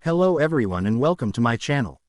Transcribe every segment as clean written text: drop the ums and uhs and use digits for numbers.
Hello everyone and welcome to my channel.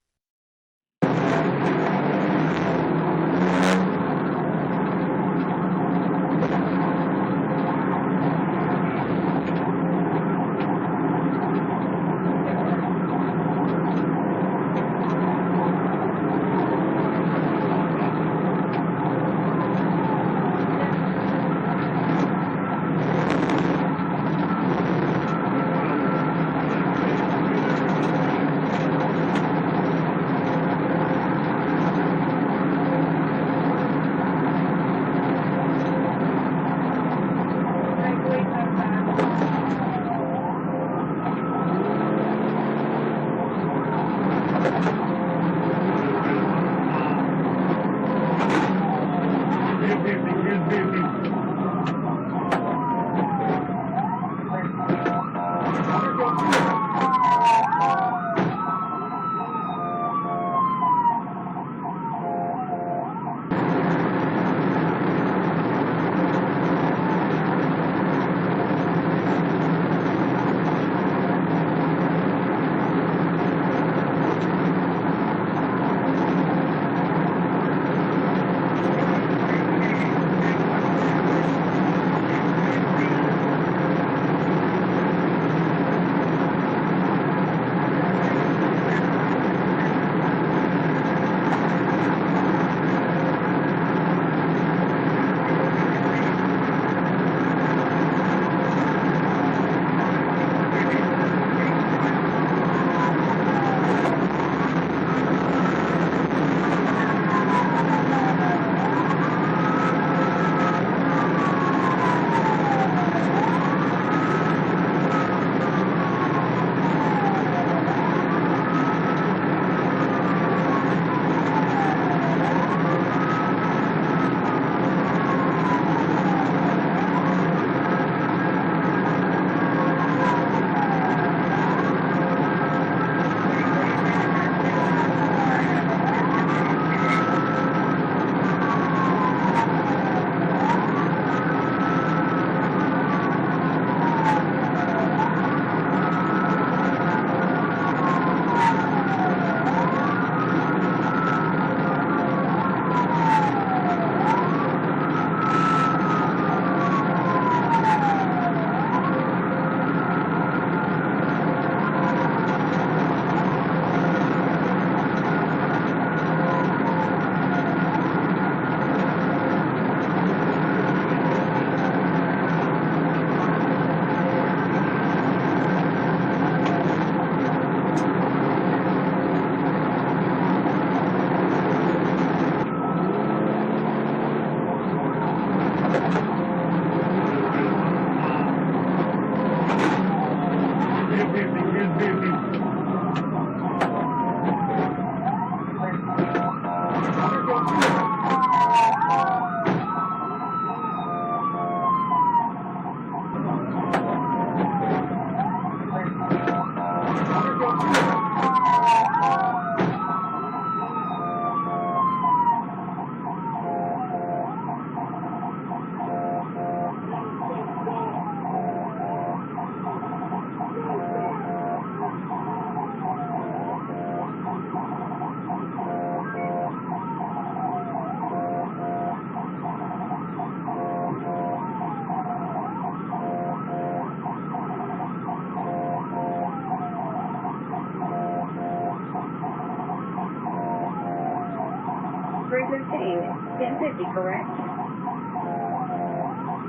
Frequency 1050, correct?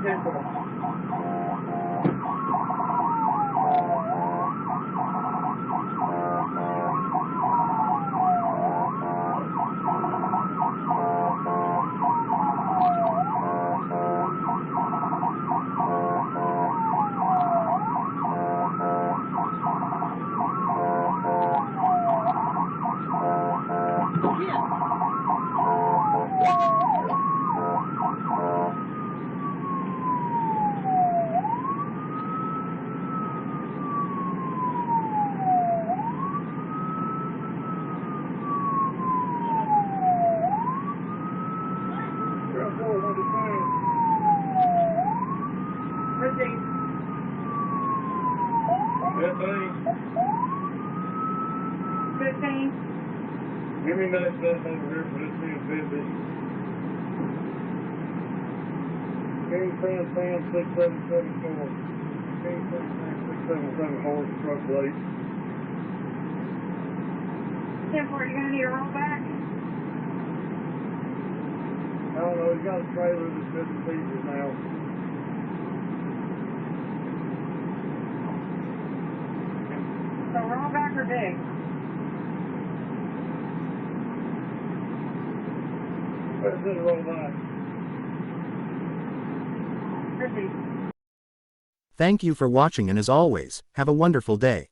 That thing. 15? Give me that stuff over here for this 1050. King 10 6774. King 6774 is the truck plate. 10-4, you gonna need a rollback? I don't know, he's got a trailer that's missing pieces now. So rollback or big? Let's just roll back. 50. Thank you for watching, and as always, have a wonderful day.